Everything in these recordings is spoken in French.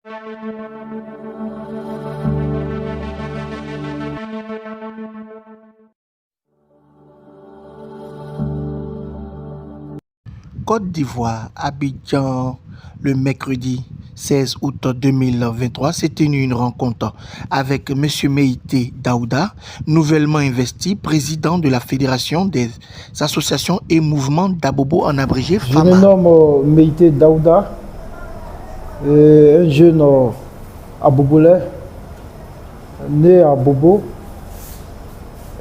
Côte d'Ivoire, Abidjan, le mercredi 16 août 2023, s'est tenue une rencontre avec M. Meïté Daouda, nouvellement investi président de la Fédération des associations et mouvements d'Abobo, en abrégé FAMA. Je me nomme Meïté Daouda, un jeune abobolais, né à Bobo.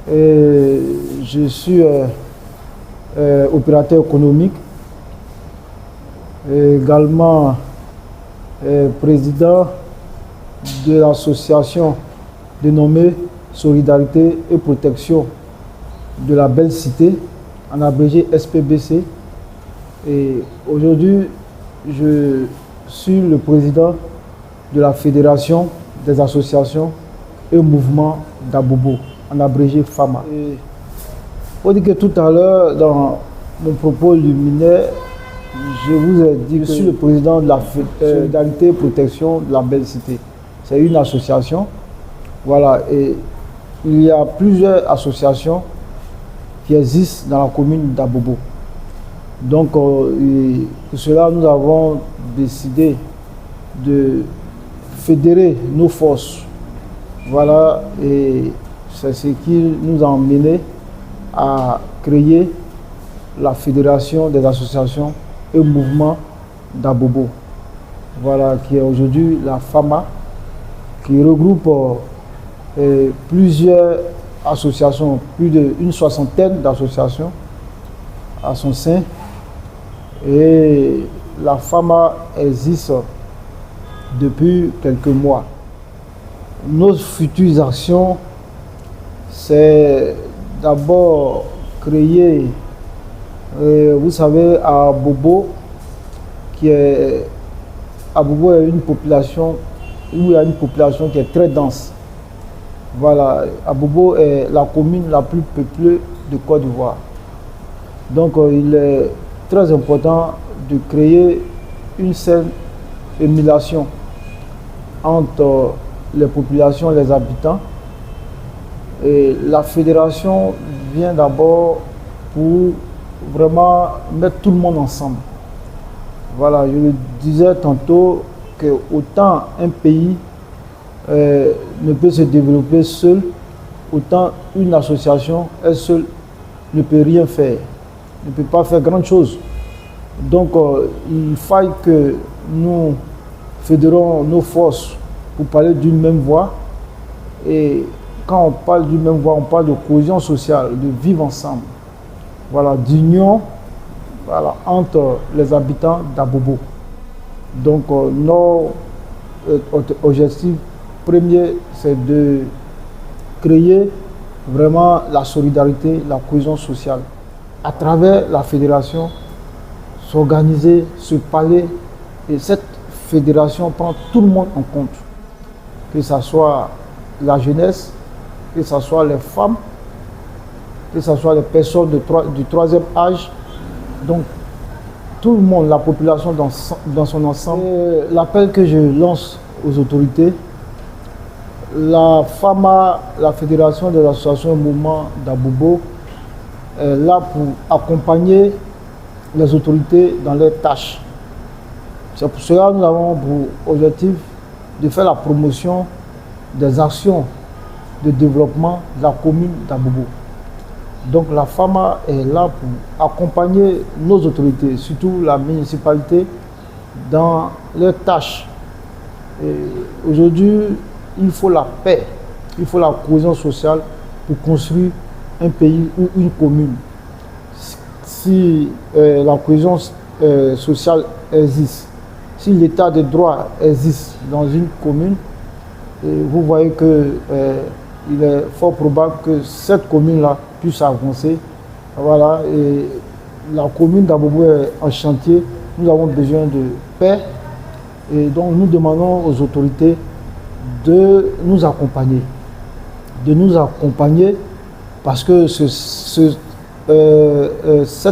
Et je suis opérateur économique, et également président de l'association dénommée Solidarité et Protection de la Belle Cité, en abrégé SPBC. Et aujourd'hui, je suis le président de la Fédération des associations et mouvements d'Abobo, en abrégé FAMA. Il faut dire que tout à l'heure, dans mon propos liminaire, je vous ai dit que je suis le président de la Solidarité et Protection de la Belle Cité. C'est une association. Voilà, et il y a plusieurs associations qui existent dans la commune d'Abobo. Donc, pour cela, nous avons décidé de fédérer nos forces. Voilà, et c'est ce qui nous a emmené à créer la Fédération des associations et mouvements d'Abobo. Voilà, qui est aujourd'hui la FAMA, qui regroupe plusieurs associations, plus d'une soixantaine d'associations à son sein. Et la FAMA existe depuis quelques mois. Nos futures actions, c'est d'abord créer, vous savez, Abobo est une population où il y a une population qui est très dense. Voilà, Abobo est la commune la plus peuplée de Côte d'Ivoire. Donc il est très important de créer une saine émulation entre les populations et les habitants. Et la fédération vient d'abord pour vraiment mettre tout le monde ensemble. Voilà, je le disais tantôt que autant un pays ne peut se développer seul, autant une association, elle seule, ne peut rien faire, ne peut pas faire grand chose. Donc il faille que nous fédérons nos forces pour parler d'une même voix. Et quand on parle d'une même voix, on parle de cohésion sociale, de vivre ensemble. Voilà, d'union, voilà, entre les habitants d'Abobo. Donc nos objectifs premiers, c'est de créer vraiment la solidarité, la cohésion sociale. À travers la fédération, s'organiser, se parler. Et cette fédération prend tout le monde en compte. Que ce soit la jeunesse, que ce soit les femmes, que ce soit les personnes du troisième âge. Donc, tout le monde, la population dans son ensemble. L'appel que je lance aux autorités, la FAMA, la Fédération des associations et mouvements d'Abobo, est là pour accompagner les autorités dans leurs tâches. C'est pour cela que nous avons pour objectif de faire la promotion des actions de développement de la commune d'Abobo. Donc la FAMA est là pour accompagner nos autorités, surtout la municipalité, dans leurs tâches. Aujourd'hui, il faut la paix, il faut la cohésion sociale pour construire un pays ou une commune. Si la cohésion sociale existe, si l'état de droit existe dans une commune, vous voyez qu'il est fort probable que cette commune-là puisse avancer. Voilà, et la commune d'Abobo est en chantier. Nous avons besoin de paix. Et donc nous demandons aux autorités de nous accompagner. De nous accompagner parce que cette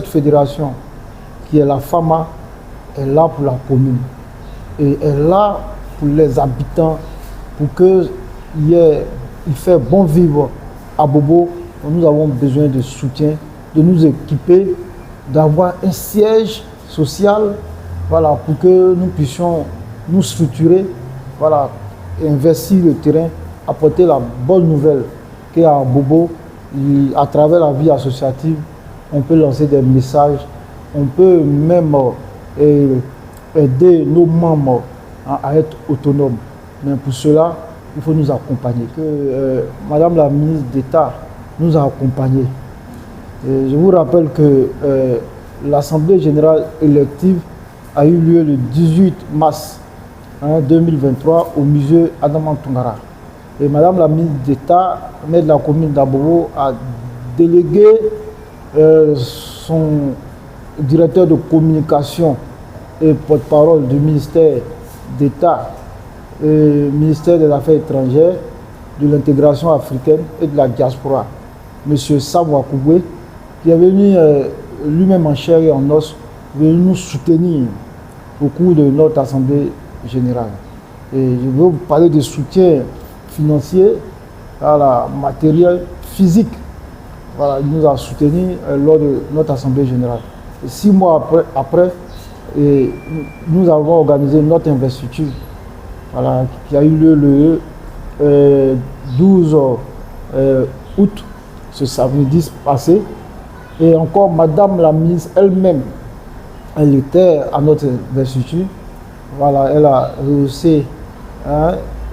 fédération qui est la FAMA est là pour la commune. Et est là pour les habitants, pour qu'il fait bon vivre à Bobo. Nous avons besoin de soutien, de nous équiper, d'avoir un siège social, voilà, pour que nous puissions nous structurer, voilà, investir le terrain, apporter la bonne nouvelle qu'à Bobo, à travers la vie associative, on peut lancer des messages, on peut même aider nos membres à être autonomes. Mais pour cela, il faut nous accompagner. Madame la ministre d'État nous a accompagnés. Et je vous rappelle que l'Assemblée générale élective a eu lieu le 18 mars 2023 au musée Adama Tungara. Et Madame la ministre d'État, maire de la commune d'Abobo, a délégué son directeur de communication et porte-parole du ministère d'État, ministère des Affaires étrangères, de l'intégration africaine et de la diaspora, M. Sam Wakoubwe, qui est venu lui-même en chair et en os, venu nous soutenir au cours de notre Assemblée générale. Et je veux vous parler de soutien financier, matériel, physique. Voilà, il nous a soutenus lors de notre Assemblée générale. Et 6 mois après, nous avons organisé notre investiture, voilà, qui a eu lieu le 12 août, ce samedi passé. Et encore, Madame la ministre elle-même, elle était à notre investiture. Voilà, elle a rehaussé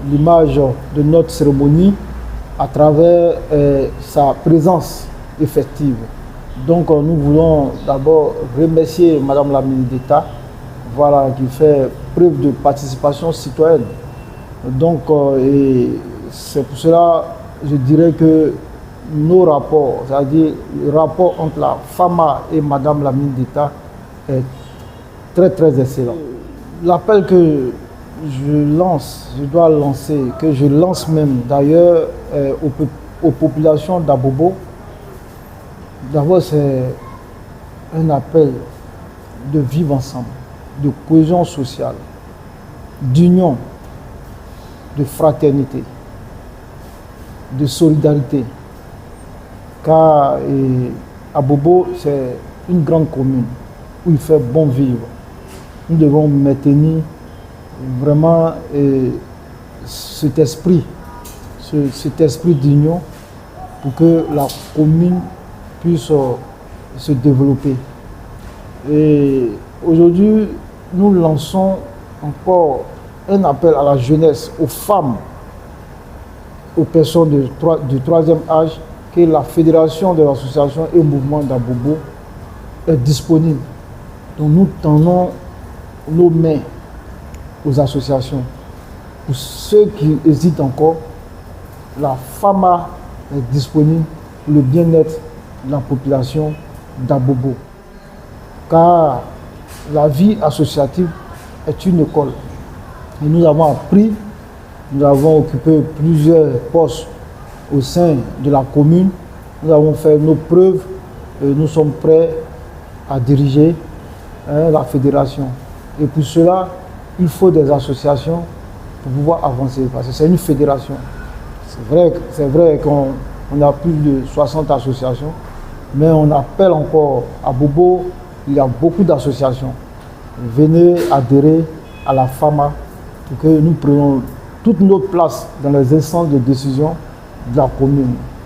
l'image de notre cérémonie à travers sa présence effective. Donc nous voulons d'abord remercier Madame la ministre d'État, voilà, qui fait preuve de participation citoyenne. Donc c'est pour cela je dirais que nos rapports, c'est-à-dire le rapport entre la FAMA et Madame la ministre d'État est très très excellent. L'appel que je lance même d'ailleurs aux populations d'Abobo, d'abord c'est un appel de vivre ensemble, de cohésion sociale, d'union, de fraternité, de solidarité. Car Abobo, c'est une grande commune où il fait bon vivre. Nous devons maintenir vraiment cet esprit d'union pour que la commune puisse se développer. Et aujourd'hui, nous lançons encore un appel à la jeunesse, aux femmes, aux personnes du troisième âge, que la fédération de l'association et mouvement d'Abobo est disponible. Donc nous tendons nos mains aux associations. Pour ceux qui hésitent encore, la FAMA est disponible pour le bien-être de la population d'Abobo. Car la vie associative est une école. Et nous avons appris, nous avons occupé plusieurs postes au sein de la commune. Nous avons fait nos preuves et nous sommes prêts à diriger la fédération. Et pour cela, il faut des associations pour pouvoir avancer, parce que c'est une fédération. C'est vrai qu'on a plus de 60 associations, mais on appelle encore à Bobo, il y a beaucoup d'associations. Venez adhérer à la FAMA pour que nous prenions toute notre place dans les instances de décision de la commune.